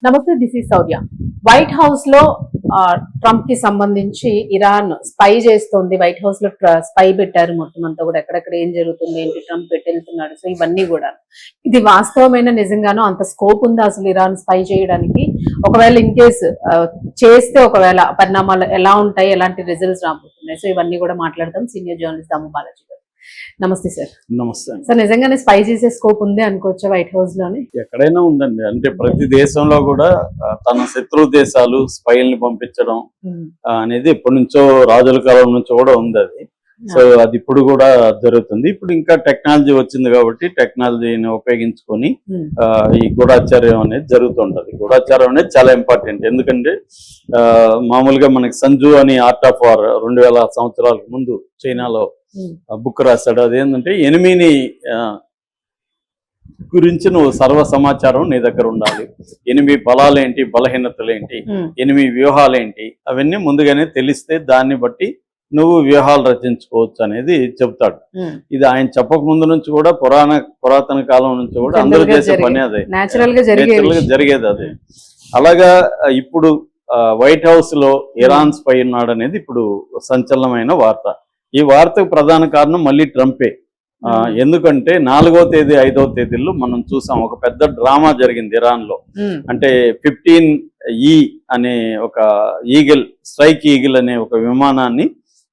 నమస్తే, this is Shaurya. White House లో Trump కి సంబంధించి ఇరాన్ స్పై చేస్తోంది. వైట్ హౌస్ లో స్పై పెట్టారు. మొత్తం అంతా కూడా ఎక్కడెక్కడ ఏం జరుగుతుంది, ఏంటి, ట్రంప్ ఎటు వెళ్తున్నాడు, సో ఇవన్నీ కూడా ఇది వాస్తవమైన నిజంగానో అంత స్కోప్ ఉందా అసలు ఇరాన్ స్పై చేయడానికి? ఒకవేళ ఇన్ కేస్ చేస్తే ఒకవేళ పరిణామాలు ఎలా ఉంటాయి, ఎలాంటి రిజల్ట్స్ రాబోతున్నాయి, సో ఇవన్నీ కూడా మాట్లాడదాం. సీనియర్ జర్నలిస్ట్ దాము బాలాజీ గారు, నమస్తే సార్. నమస్తే సార్. నిజంగానే స్పై చేసే స్కోప్ ఉంది అనుకోవచ్చా వైట్ హౌస్ లోని? ఎక్కడైనా ఉందండి. అంటే ప్రతి దేశంలో కూడా తన శత్రు దేశాలు స్పైల్ని పంపించడం అనేది ఎప్పటి నుంచో, రాజుల కాలం నుంచో కూడా ఉంది అది. సో అది ఇప్పుడు కూడా జరుగుతుంది. ఇప్పుడు ఇంకా టెక్నాలజీ వచ్చింది కాబట్టి టెక్నాలజీని ఉపయోగించుకొని ఈ గూఢాచార్యం అనేది జరుగుతుంటది. గూఢాచారం అనేది చాలా ఇంపార్టెంట్. ఎందుకంటే మామూలుగా మనకి సంజు అని ఆర్ట్ ఆఫ్ వార్ 2000 సంవత్సరాలకు ముందు చైనాలో బుక్ రాశాడు. అదేంటంటే ఎనిమిని గురించి నువ్వు సర్వ సమాచారం నీ దగ్గర ఉండాలి. ఎనిమిది బలాలేంటి, బలహీనతలేంటి, ఎనిమిది వ్యూహాలేంటి, అవన్నీ ముందుగానే తెలిస్తే దాన్ని బట్టి నువ్వు వ్యూహాలు రచించుకోవచ్చు అనేది చెప్తాడు. ఇది ఆయన చెప్పక ముందు నుంచి కూడా పురాతన కాలం నుంచి కూడా అందరూ చేసే పని అదే, నేచురల్ గా జరిగేది అదే. అలాగా ఇప్పుడు వైట్ హౌస్ లో ఇరాన్ స్పై ఉన్నాడు అనేది ఇప్పుడు సంచలనమైన వార్త. ఈ వార్తకు ప్రధాన కారణం మళ్ళీ ట్రంపే. ఎందుకంటే 4వ తేదీ 5వ తేదీల్లో మనం చూసాం ఒక పెద్ద డ్రామా జరిగింది ఇరాన్ లో. అంటే 15E అనే ఒక ఈగిల్, స్ట్రైక్ ఈగిల్ అనే ఒక విమానాన్ని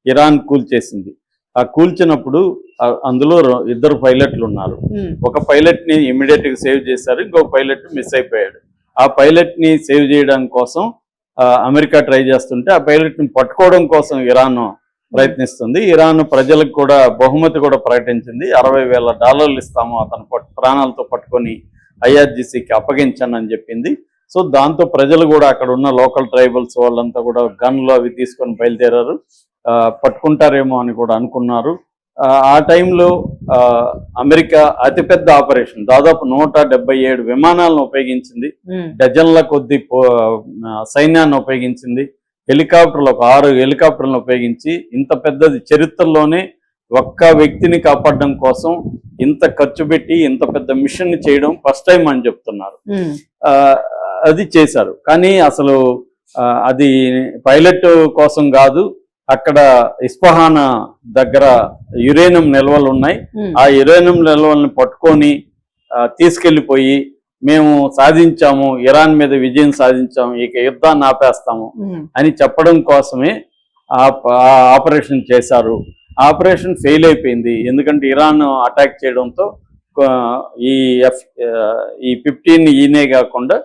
ఇరాన్ కూల్చేసింది. ఆ కూల్చినప్పుడు అందులో 2 పైలట్లు ఉన్నారు. ఒక పైలట్ ని ఇమీడియట్ గా సేవ్ చేశారు, ఇంకొక పైలట్ మిస్ అయిపోయాడు. ఆ పైలట్ ని సేవ్ చేయడం కోసం అమెరికా ట్రై చేస్తుంటే ఆ పైలట్ ని పట్టుకోవడం కోసం ఇరాన్ ప్రయత్నిస్తుంది. ఇరాన్ ప్రజలకు కూడా బహుమతి కూడా ప్రకటించింది. $60,000 ఇస్తాము అతను ప్రాణాలతో పట్టుకొని IRGCకి అప్పగించానని చెప్పింది. సో దాంతో ప్రజలు కూడా అక్కడ ఉన్న లోకల్ ట్రైబల్స్ వాళ్ళంతా కూడా గన్లు అవి తీసుకొని బయలుదేరారు. పట్టుకుంటారేమో అని కూడా అనుకున్నారు. ఆ టైంలో అమెరికా అతిపెద్ద ఆపరేషన్, దాదాపు 177 విమానాలను ఉపయోగించింది, డజన్ల కొద్ది సైన్యాన్ని ఉపయోగించింది, హెలికాప్టర్లు ఒక 6 హెలికాప్టర్లను ఉపయోగించి ఇంత పెద్దది చరిత్రలోనే ఒక్క వ్యక్తిని కాపాడడం కోసం ఇంత ఖర్చు పెట్టి ఇంత పెద్ద మిషన్ ని చేయడం ఫస్ట్ టైం అని చెప్తున్నారు. అది చేశారు. కానీ అసలు అది పైలట్ కోసం కాదు. అక్కడ ఇస్ఫహాన్ దగ్గర యురేనియం నిల్వలు ఉన్నాయి. ఆ యురేనియం నిల్వల్ని పట్టుకొని తీసుకెళ్లిపోయి మేము సాధించాము, ఇరాన్ మీద విజయం సాధించాము, ఇక యుద్ధాన్ని ఆపేస్తాము అని చెప్పడం కోసమే ఆ ఆపరేషన్ చేశారు. ఆపరేషన్ ఫెయిల్ అయిపోయింది. ఎందుకంటే ఇరాన్ అటాక్ చేయడంతో ఈ 15E కాకుండా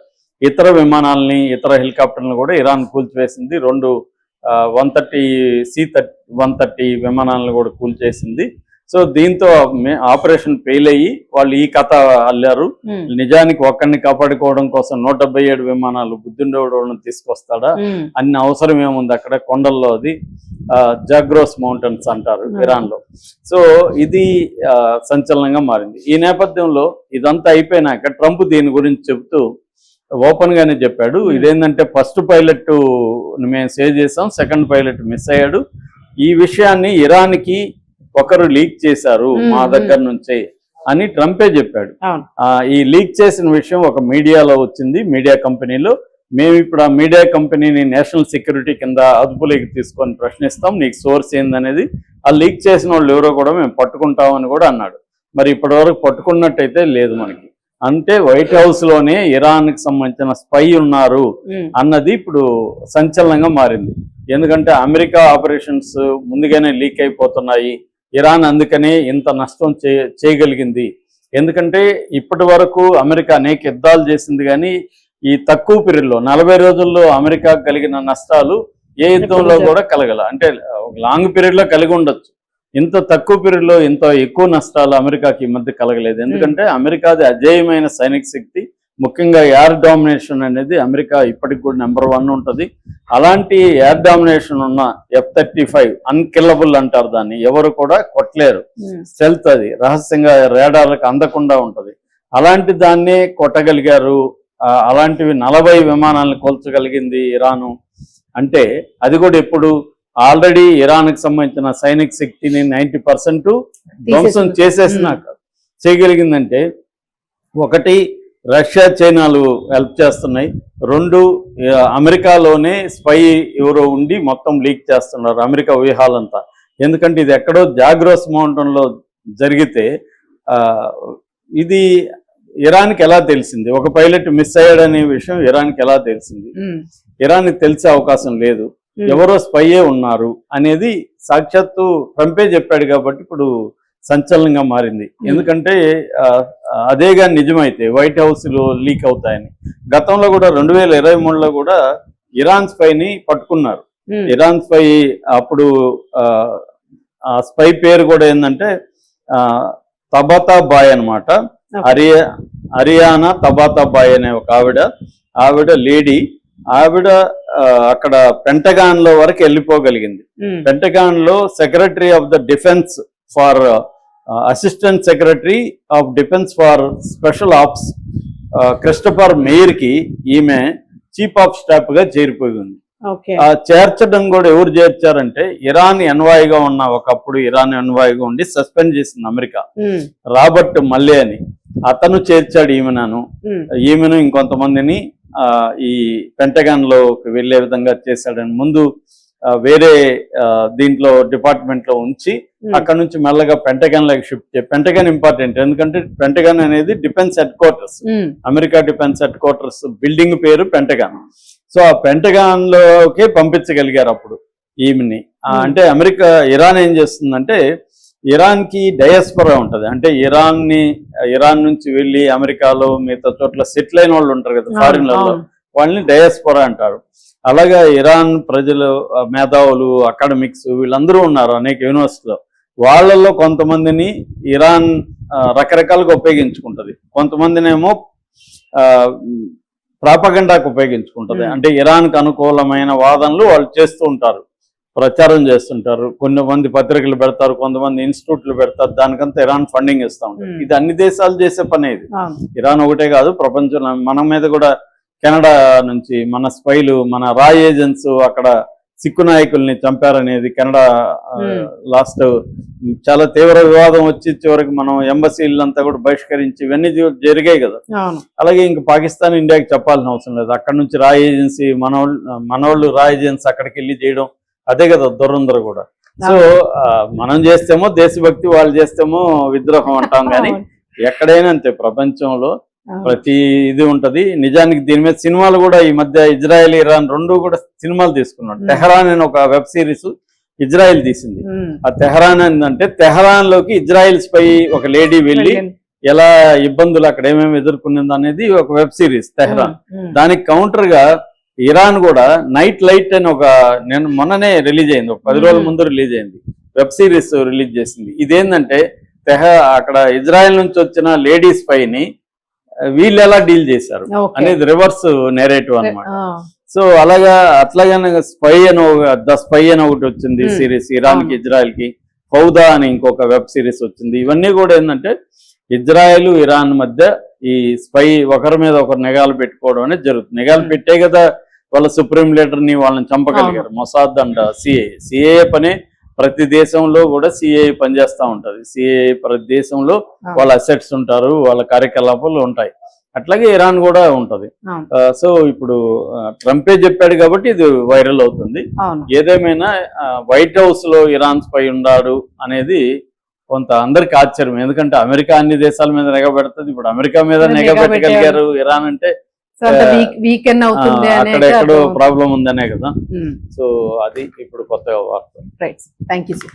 ఇతర విమానాలని, ఇతర హెలికాప్టర్లను కూడా ఇరాన్ కూల్చివేసింది. 2 C-130 విమానాలను కూడా కూల్చేసింది. సో దీంతో ఆపరేషన్ ఫెయిల్ అయ్యి వాళ్ళు ఈ కథ అల్లారు. నిజానికి ఒక్కడిని కాపాడుకోవడం కోసం 177 విమానాలు, బుద్ధుండేవాళ్ళని తీసుకొస్తాడా, అన్ని అవసరం ఏముంది అక్కడ కొండల్లో, అది జాగ్రోస్ మౌంటైన్స్ అంటారు ఇరాన్ లో. సో ఇది సంచలనంగా మారింది. ఈ నేపథ్యంలో ఇదంతా అయిపోయినాక ట్రంప్ దీని గురించి చెబుతూ ఓపెన్ గానే చెప్పాడు. ఇదేంటంటే ఫస్ట్ పైలట్ మేము సేవ్ చేసాం, సెకండ్ పైలట్ మిస్ అయ్యాడు. ఈ విషయాన్ని ఇరాన్కి ఒకరు లీక్ చేశారు మా దగ్గర నుంచే అని ట్రంపే చెప్పాడు. ఈ లీక్ చేసిన విషయం ఒక మీడియాలో వచ్చింది, మీడియా కంపెనీలో. మేము ఇప్పుడు ఆ మీడియా కంపెనీని నేషనల్ సెక్యూరిటీ కింద అదుపులోకి తీసుకొని ప్రశ్నిస్తాం, నీకు సోర్స్ ఏందనేది. ఆ లీక్ చేసిన వాళ్ళు ఎవరో కూడా మేము పట్టుకుంటామని కూడా అన్నాడు. మరి ఇప్పటి వరకు పట్టుకున్నట్టయితే లేదు మనకి. అంటే వైట్ హౌస్ లోనే ఇరాన్ కి సంబంధించిన స్పై ఉన్నారు అన్నది ఇప్పుడు సంచలనంగా మారింది. ఎందుకంటే అమెరికా ఆపరేషన్స్ ముందుగానే లీక్ అయిపోతున్నాయి. ఇరాన్ అందుకనే ఇంత నష్టం చేయగలిగింది. ఎందుకంటే ఇప్పటి వరకు అమెరికా అనేక యుద్ధాలు చేసింది, కానీ ఈ తక్కువ పీరియడ్లో 40 రోజుల్లో అమెరికా కలిగిన నష్టాలు ఏ యుద్ధంలో కూడా కలగల. అంటే లాంగ్ పీరియడ్ లో కలిగి ఉండొచ్చు, ఇంత తక్కువ పీరియడ్లో ఇంత ఎక్కువ నష్టాలు అమెరికాకి ఈ మధ్య కలగలేదు. ఎందుకంటే అమెరికాది అజేయమైన సైనిక శక్తి, ముఖ్యంగా ఎయిర్ డామినేషన్ అనేది అమెరికా ఇప్పటికి కూడా నెంబర్ 1 ఉంటుంది. అలాంటి ఎయిర్ డామినేషన్ ఉన్న F-35 అన్కిల్లబుల్ అంటారు దాన్ని, ఎవరు కూడా కొట్టలేరు. స్టెల్త్, అది రహస్యంగా రేడార్లకు అందకుండా ఉంటది. అలాంటి దాన్నే కొట్టగలిగారు. అలాంటివి 40 విమానాలను కోల్చగలిగింది ఇరాను. అంటే అది కూడా ఎప్పుడు ఆల్రెడీ ఇరాన్కి సంబంధించిన సైనిక శక్తిని 90% ధ్వంసం చేసేసినాక చేయగలిగిందంటే, ఒకటి రష్యా చైనాలు హెల్ప్ చేస్తున్నాయి. రెండు అమెరికాలోనే స్పై ఎవరో ఉండి మొత్తం లీక్ చేస్తున్నారు అమెరికా వ్యూహాలంతా. ఎందుకంటే ఇది ఎక్కడో జాగ్రోస్ మౌంటైన్లో జరిగితే ఇది ఇరాన్కి ఎలా తెలిసింది, ఒక పైలట్ మిస్ అయ్యాడనే విషయం ఇరాన్కి ఎలా తెలిసింది? ఇరాన్కి తెలిసే అవకాశం లేదు. ఎవరో స్పైయే ఉన్నారు అనేది సాక్షాత్తు ట్రంపే చెప్పాడు కాబట్టి ఇప్పుడు సంచలనంగా మారింది. ఎందుకంటే అదేగా నిజమైతే వైట్ హౌస్ లో లీక్ అవుతాయని. గతంలో కూడా 2023లో కూడా ఇరాన్ స్పైని పట్టుకున్నారు. ఇరాన్ స్పై అప్పుడు స్పై పేరు కూడా ఏంటంటే తబాతా బాయ్ అనమాట. హరియానా తబాతా బాయ్ అనే ఒక ఆవిడ లేడీ. ఆవిడ అక్కడ పెంటగాన్ లో వరకు వెళ్ళిపోగలిగింది. పెంటగాన్ లో secretary of the defense for assistant secretary of defense for special ops Christopher Maier కి ఈమె చీఫ్ ఆఫ్ స్టాఫ్ గా చేరిపోయింది. చేర్చడం కూడా ఎవరు చేర్చారంటే ఇరాన్ ఎన్వాయిగా ఉన్న ఒకప్పుడు ఇరాన్ ఎన్వాయిగా ఉండి సస్పెండ్ చేసింది అమెరికా, రాబర్ట్ మల్లే అని. అతను చేర్చాడు ఈమెను ఇంకొంతమందిని ఈ పెంటగాన్ లో వెళ్లే విధంగా చేశాడని. ముందు వేరే దీంట్లో డిపార్ట్మెంట్ లో ఉంచి అక్కడ నుంచి మెల్లగా పెంటగాన్ లోకి షిఫ్ట్ పెంటగాన్ ఇంపార్టెంట్, ఎందుకంటే పెంటగాన్ అనేది defence head quarters, America defence head quarters building పేరు పెంటగాన్. సో ఆ పెంటగాన్ లోకి పంపించగలిగారు అప్పుడు ఈమెని. అంటే ఇరాన్ ఏం చేస్తుందంటే ఇరాన్ కి డయాస్పొరా ఉంటది. అంటే ఇరాన్ నుంచి వెళ్ళి అమెరికాలో మిగతా చోట్ల సెటిల్ అయిన వాళ్ళు ఉంటారు కదా ఫారిన్లలో, వాళ్ళని డయాస్పొరా అంటారు. అలాగా ఇరాన్ ప్రజలు, మేధావులు, అకాడమిక్స్ వీళ్ళందరూ ఉన్నారు అనేక యూనివర్సిటీలో. వాళ్ళల్లో కొంతమందిని ఇరాన్ రకరకాలుగా ఉపయోగించుకుంటది, కొంతమందినేమో ప్రాపగండాకు ఉపయోగించుకుంటది. అంటే ఇరాన్కి అనుకూలమైన వాదనలు వాళ్ళు చేస్తూ ఉంటారు, ప్రచారం చేస్తుంటారు. కొంతమంది పత్రికలు పెడతారు, కొంతమంది ఇన్స్టిట్యూట్లు పెడతారు, దానికంతా ఇరాన్ ఫండింగ్ ఇస్తూ ఉంటారు. ఇది అన్ని దేశాలు చేసే పని. ఇది ఇరాన్ ఒకటే కాదు, ప్రపంచంలో మన మీద కూడా కెనడా నుంచి మన స్పైలు, మన రా ఏజెంట్స్ అక్కడ సిక్కు నాయకుల్ని చంపారనేది కెనడా లాస్ట్ చాలా తీవ్ర వివాదం వచ్చి చివరికి మనం ఎంబసీలంతా కూడా బహిష్కరించి ఇవన్నీ జరిగాయి కదా. అలాగే ఇంక పాకిస్తాన్ ఇండియాకి చెప్పాల్సిన అవసరం లేదు. అక్కడ నుంచి రా ఏజెన్సీ మనోళ్ళు రా ఏజెన్సీ అక్కడికి వెళ్ళి చేయడం అదే కదా దురందర కూడా. సో మనం చేస్తేమో దేశభక్తి, వాళ్ళు చేస్తేమో విద్రోహం అంటాం. కానీ ఎక్కడైనా అంతే, ప్రపంచంలో ప్రతి ఇది ఉంటది. నిజానికి దీని మీద సినిమాలు కూడా ఈ మధ్య ఇజ్రాయెల్, ఇరాన్ రెండు కూడా సినిమాలు తీసుకున్నాడు. టెహరాన్ అని ఒక వెబ్ సిరీస్ ఇజ్రాయెల్ తీసింది. ఆ టెహరాన్ ఏంటంటే టెహరాన్ లోకి ఇజ్రాయెల్ స్పై ఒక లేడీ వెళ్ళి ఎలా ఇబ్బందులు అక్కడ ఏమేమి ఎదుర్కొంది అనేది ఒక వెబ్ సిరీస్ టెహరాన్. దానికి కౌంటర్ గా ఇరాన్ కూడా నైట్ లైట్ అని నేను మొన్ననే రిలీజ్ అయింది, ఒక 10 రోజుల ముందు రిలీజ్ అయింది, వెబ్ సిరీస్ రిలీజ్ చేసింది. ఇదేంటంటే అక్కడ ఇజ్రాయెల్ నుంచి వచ్చిన లేడీస్ పైని వీళ్ళు ఎలా డీల్ చేశారు అనేది రివర్స్ నేరేటివ్ అన్నమాట. సో అట్లాగానే స్పై అని ద స్పై అని ఒకటి వచ్చింది సిరీస్ ఇరాన్ కి ఇజ్రాయెల్ కి. ఫౌదా అని ఇంకొక వెబ్ సిరీస్ వచ్చింది. ఇవన్నీ కూడా ఏంటంటే ఇజ్రాయెల్ ఇరాన్ మధ్య ఈ స్పై ఒకరి మీద ఒకరు నిఘాలు పెట్టుకోవడం అనేది జరుగుతుంది. నిఘాలు పెట్టే కదా వాళ్ళ సుప్రీం లీడర్ ని వాళ్ళని చంపగలిగారు. మొసాద్ అండ్ సిఏ పనే ప్రతి దేశంలో కూడా సిఏ పనిచేస్తూ ఉంటది. సిఏ ప్రతి దేశంలో వాళ్ళ అసెట్స్ ఉంటారు, వాళ్ళ కార్యకలాపాలు ఉంటాయి. అట్లాగే ఇరాన్ కూడా ఉంటది. సో ఇప్పుడు ట్రంపే చెప్పాడు కాబట్టి ఇది వైరల్ అవుతుంది. ఏదేమైనా వైట్ హౌస్ లో ఇరాన్ స్పై ఉన్నాడు అనేది కొంత అందరికి ఆశ్చర్యం. ఎందుకంటే అమెరికా అన్ని దేశాల మీద నిఘా పెడుతుంది. ఇప్పుడు అమెరికా మీద నిఘా పెట్టగలిగారు ఇరాన్ అంటే అక్కడెక్కడో ప్రాబ్లం ఉందనే కదా. సో అది ఇప్పుడు కొత్తగా వార్త. Thank you sir.